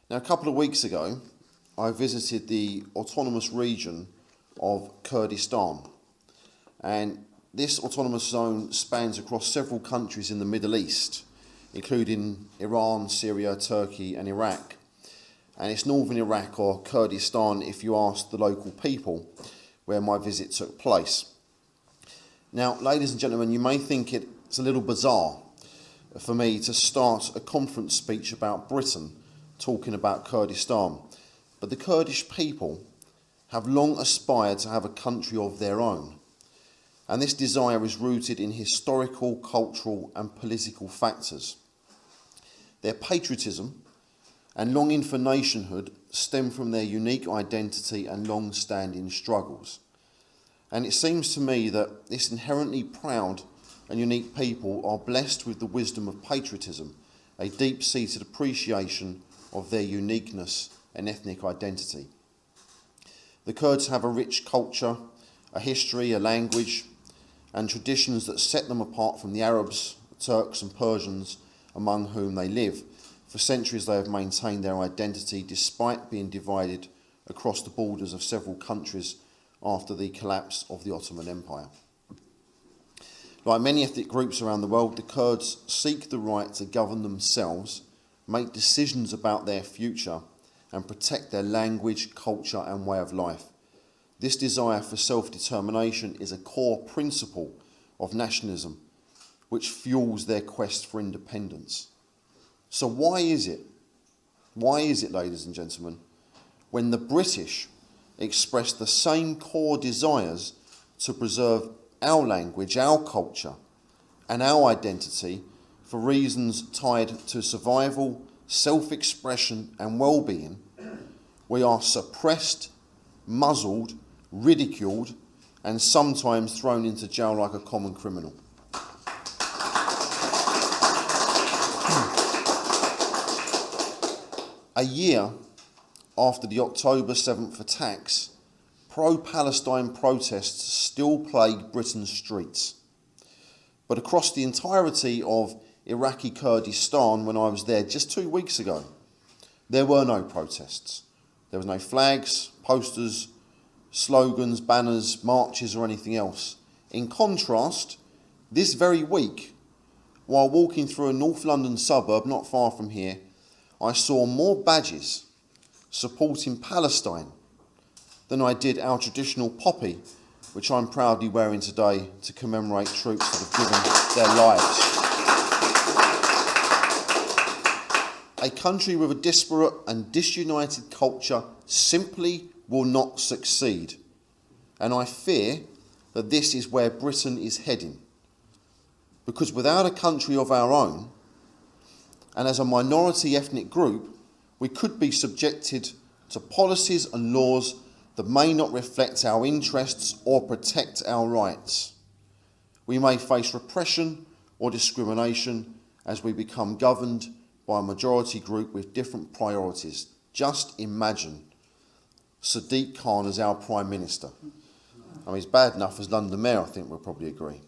Now, a couple of weeks ago, I visited the autonomous region of Kurdistan, and this autonomous zone spans across several countries in the Middle East, including Iran, Syria, Turkey and Iraq. And it's northern Iraq, or Kurdistan if you ask the local people, where my visit took place. Now, ladies and gentlemen, you may think it's a little bizarre for me to start a conference speech about Britain talking about Kurdistan, but the Kurdish people have long aspired to have a country of their own, and this desire is rooted in historical, cultural and political factors. Their patriotism and longing for nationhood stem from their unique identity and long-standing struggles. And it seems to me that this inherently proud and unique people are blessed with the wisdom of patriotism, a deep-seated appreciation of their uniqueness and ethnic identity. The Kurds have a rich culture, a history, a language, and traditions that set them apart from the Arabs, Turks and Persians among whom they live. For centuries they have maintained their identity despite being divided across the borders of several countries after the collapse of the Ottoman Empire. Like many ethnic groups around the world, the Kurds seek the right to govern themselves, make decisions about their future, and protect their language, culture and way of life. This desire for self-determination is a core principle of nationalism, which fuels their quest for independence. So why is it, ladies and gentlemen, when the British express the same core desires to preserve our language, our culture and our identity for reasons tied to survival, self-expression and well-being, we are suppressed, muzzled, ridiculed and sometimes thrown into jail like a common criminal? A year after the October 7th attacks, pro-Palestine protests still plague Britain's streets. But across the entirety of Iraqi Kurdistan, when I was there just 2 weeks ago, there were no protests. There was no flags, posters, slogans, banners, marches or anything else. In contrast, this very week, while walking through a North London suburb not far from here, I saw more badges supporting Palestine than I did our traditional poppy, which I'm proudly wearing today to commemorate troops that have given their lives. A country with a disparate and disunited culture simply will not succeed, and I fear that this is where Britain is heading. Because without a country of our own, and as a minority ethnic group, we could be subjected to policies and laws that may not reflect our interests or protect our rights. We may face repression or discrimination as we become governed by a majority group with different priorities. Just imagine Sadiq Khan as our Prime Minister. I mean, he's bad enough as London Mayor, I think we'll probably agree.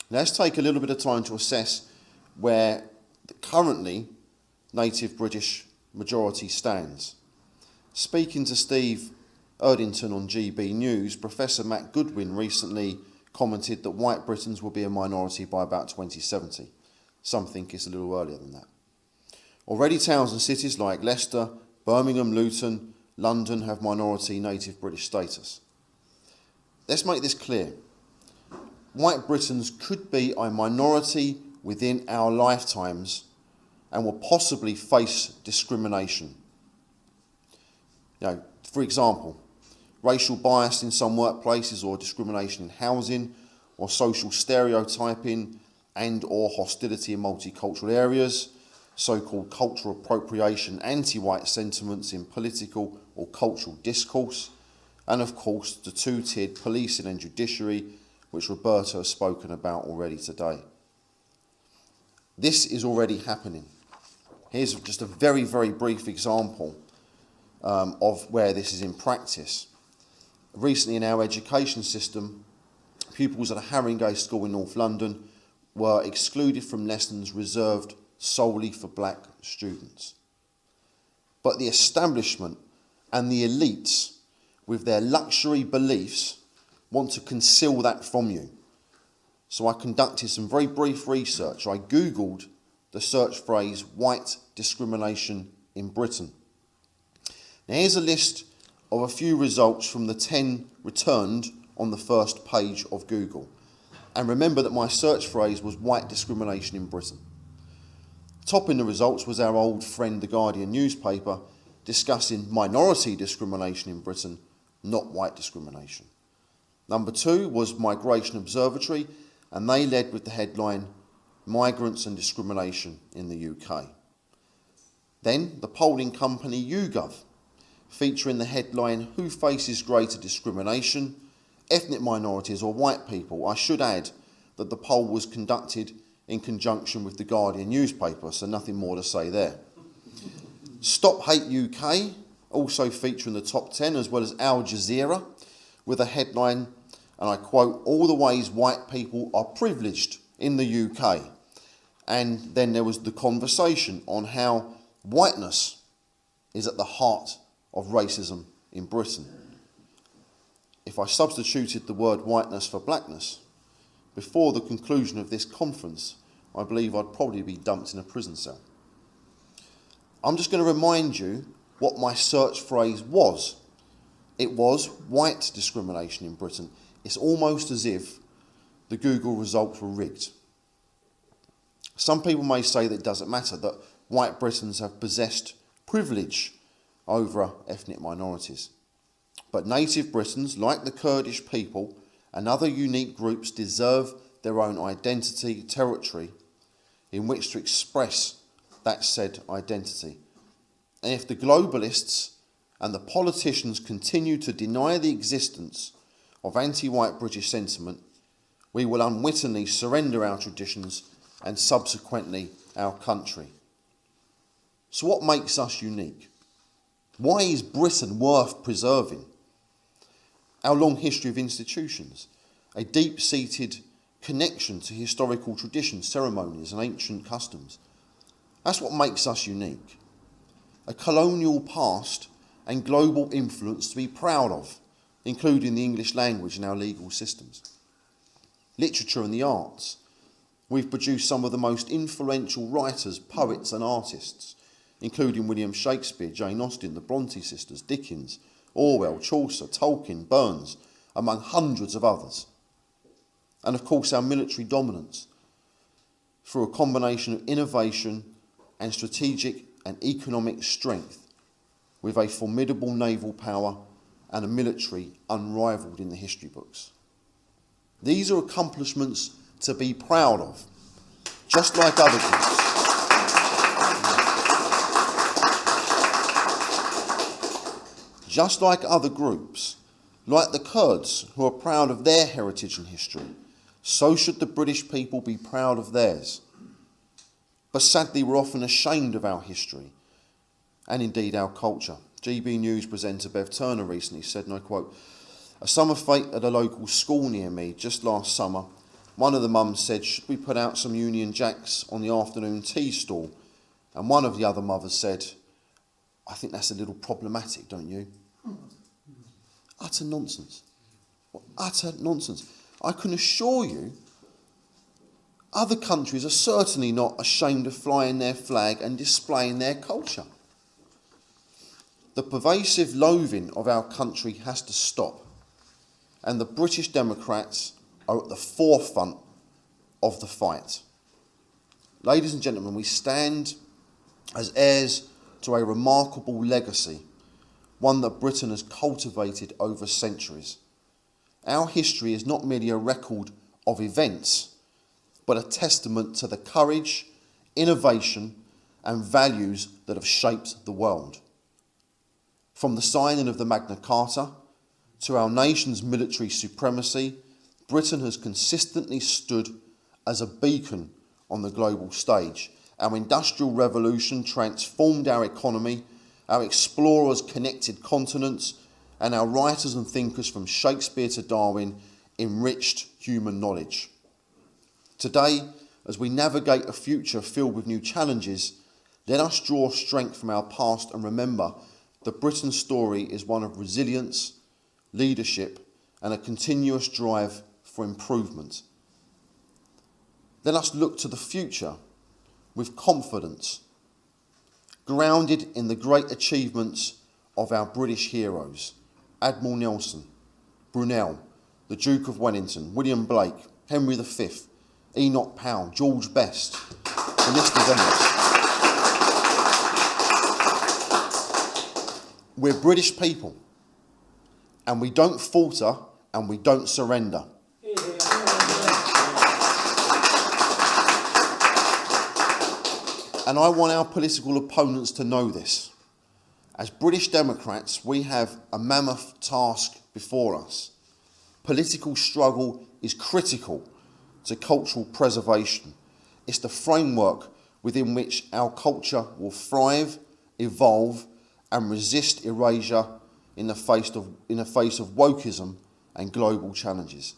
Now, let's take a little bit of time to assess where the currently native British majority stands. Speaking to Steve Erdington on GB News, Professor Matt Goodwin recently commented that white Britons will be a minority by about 2070. Some think it's a little earlier than that. Already towns and cities like Leicester, Birmingham, Luton, London have minority native British status. Let's make this clear. White Britons could be a minority within our lifetimes and will possibly face discrimination. For example, racial bias in some workplaces or discrimination in housing or social stereotyping and or hostility in multicultural areas, so-called cultural appropriation, anti-white sentiments in political or cultural discourse, and of course the two-tiered policing and judiciary, which Roberta has spoken about already today. This is already happening. Here's just a very, very brief example of where this is in practice. Recently in our education system, pupils at a Haringey school in North London were excluded from lessons reserved solely for black students. but the establishment and the elites, with their luxury beliefs, want to conceal that from you. So I conducted some very brief research. I Googled the search phrase white discrimination in Britain. Now here's a list of a few results from the 10 returned on the first page of Google. And remember that my search phrase was white discrimination in Britain. Topping the results was our old friend, the Guardian newspaper, discussing minority discrimination in Britain, not white discrimination. Number 2 was Migration Observatory, and they led with the headline, Migrants and Discrimination in the UK. Then the polling company YouGov, featuring the headline, Who Faces Greater Discrimination, Ethnic Minorities or White People? I should add that the poll was conducted in conjunction with the Guardian newspaper, so nothing more to say there. Stop Hate UK, also featuring the top 10, as well as Al Jazeera, with a headline, and I quote, All the ways white people are privileged in the UK. And then there was the conversation on how whiteness is at the heart of racism in Britain. If I substituted the word whiteness for blackness, before the conclusion of this conference, I believe I'd probably be dumped in a prison cell. I'm just going to remind you what my search phrase was. It was white discrimination in Britain. It's almost as if the Google results were rigged. Some people may say that it doesn't matter, that white Britons have possessed privilege over ethnic minorities. But native Britons, like the Kurdish people and other unique groups, deserve their own identity, territory in which to express that said identity. And if the globalists and the politicians continue to deny the existence of anti-white British sentiment, we will unwittingly surrender our traditions and subsequently our country. So what makes us unique? Why is Britain worth preserving? Our long history of institutions, a deep-seated connection to historical traditions, ceremonies and ancient customs. That's what makes us unique. A colonial past and global influence to be proud of, including the English language and our legal systems. Literature and the arts. We've produced some of the most influential writers, poets and artists, including William Shakespeare, Jane Austen, the Bronte sisters, Dickens, Orwell, Chaucer, Tolkien, Burns, among hundreds of others. And of course our military dominance, through a combination of innovation and strategic and economic strength, with a formidable naval power and a military unrivalled in the history books. These are accomplishments to be proud of, just like other groups. Just like other groups, like the Kurds, who are proud of their heritage and history, so should the British people be proud of theirs. But sadly, we're often ashamed of our history, and indeed our culture. GB News presenter Bev Turner recently said, and I quote, "A summer fete at a local school near me just last summer, one of the mums said, should we put out some Union Jacks on the afternoon tea stall? And one of the other mothers said, I think that's a little problematic, don't you?" Utter nonsense. Utter nonsense. I can assure you, other countries are certainly not ashamed of flying their flag and displaying their culture. The pervasive loathing of our country has to stop, and the British Democrats are at the forefront of the fight. Ladies and gentlemen, we stand as heirs to a remarkable legacy, one that Britain has cultivated over centuries. Our history is not merely a record of events, but a testament to the courage, innovation, and values that have shaped the world. From the signing of the Magna Carta to our nation's military supremacy, Britain has consistently stood as a beacon on the global stage. Our industrial revolution transformed our economy, our explorers connected continents, and our writers and thinkers from Shakespeare to Darwin enriched human knowledge. Today, as we navigate a future filled with new challenges, Let us draw strength from our past and remember that Britain's story is one of resilience, leadership, and a continuous drive for improvement. Let us look to the future with confidence, grounded in the great achievements of our British heroes, Admiral Nelson, Brunel, the Duke of Wellington, William Blake, Henry V, Enoch Powell, George Best. The list is endless. We're British people, and we don't falter and we don't surrender. And I want our political opponents to know this. As British Democrats, we have a mammoth task before us. Political struggle is critical to cultural preservation. It's the framework within which our culture will thrive, evolve, and resist erasure in the face of wokeism and global challenges.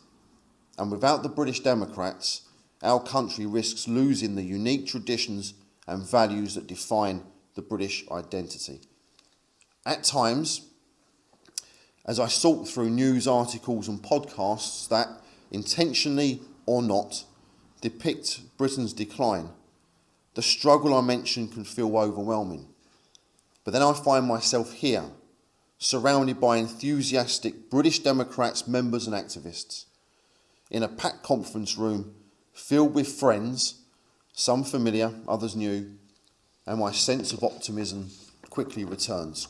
And without the British Democrats, our country risks losing the unique traditions and values that define the British identity. At times, as I sort through news articles and podcasts that, intentionally or not, depict Britain's decline, the struggle I mentioned can feel overwhelming. But then I find myself here, surrounded by enthusiastic British Democrats, members and activists, in a packed conference room filled with friends, some familiar, others new, and my sense of optimism quickly returns.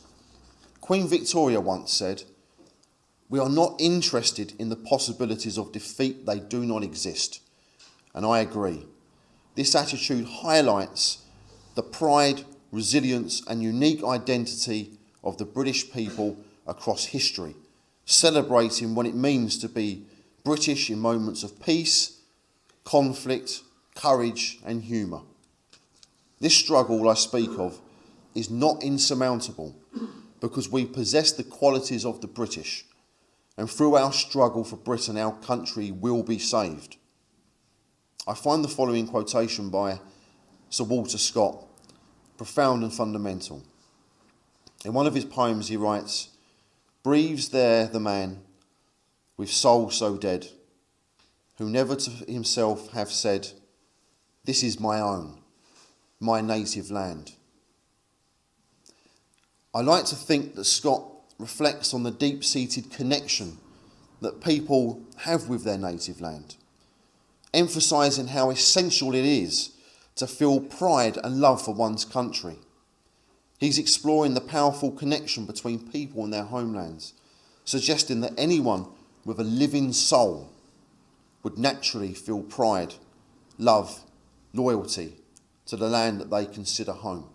Queen Victoria once said, "We are not interested in the possibilities of defeat, they do not exist." And I agree. This attitude highlights the pride, resilience and unique identity of the British people across history, celebrating what it means to be British in moments of peace, conflict, courage and humour. This struggle I speak of is not insurmountable because we possess the qualities of the British, and through our struggle for Britain, our country will be saved. I find the following quotation by Sir Walter Scott profound and fundamental. In one of his poems he writes, "Breathes there the man with soul so dead, who never to himself have said, 'This is my own, my native land.'" I like to think that Scott reflects on the deep-seated connection that people have with their native land, emphasising how essential it is to feel pride and love for one's country. He's exploring the powerful connection between people and their homelands, suggesting that anyone with a living soul would naturally feel pride, love, loyalty to the land that they consider home.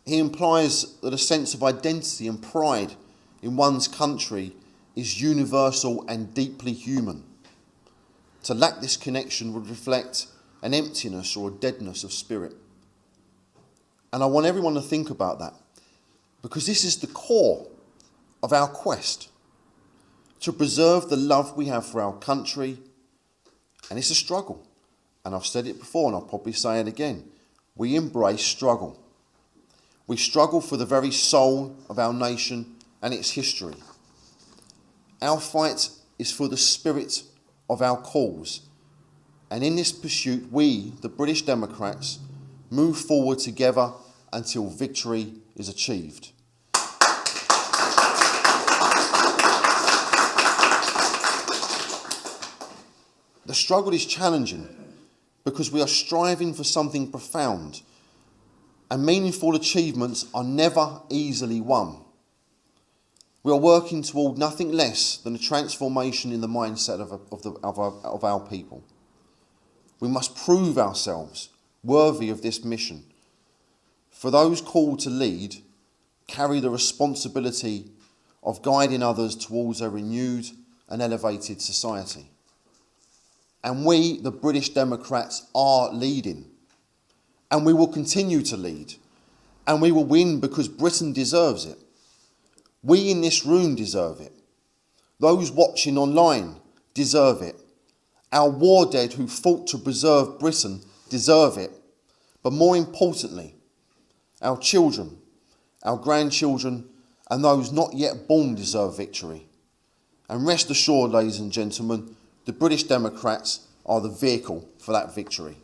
He implies that a sense of identity and pride in one's country is universal and deeply human. To lack this connection would reflect an emptiness or a deadness of spirit. And I want everyone to think about that, because this is the core of our quest, to preserve the love we have for our country. And it's a struggle. And I've said it before and I'll probably say it again. We embrace struggle. We struggle for the very soul of our nation and its history. Our fight is for the spirit of our cause. And in this pursuit, we, the British Democrats, move forward together until victory is achieved. The struggle is challenging because we are striving for something profound, and meaningful achievements are never easily won. We are working toward nothing less than a transformation in the mindset of our people. We must prove ourselves worthy of this mission. For those called to lead carry the responsibility of guiding others towards a renewed and elevated society. And we, the British Democrats, are leading. And we will continue to lead. And we will win because Britain deserves it. We in this room deserve it. Those watching online deserve it. Our war dead who fought to preserve Britain deserve it. But more importantly, our children, our grandchildren, and those not yet born deserve victory. And rest assured, ladies and gentlemen, the British Democrats are the vehicle for that victory.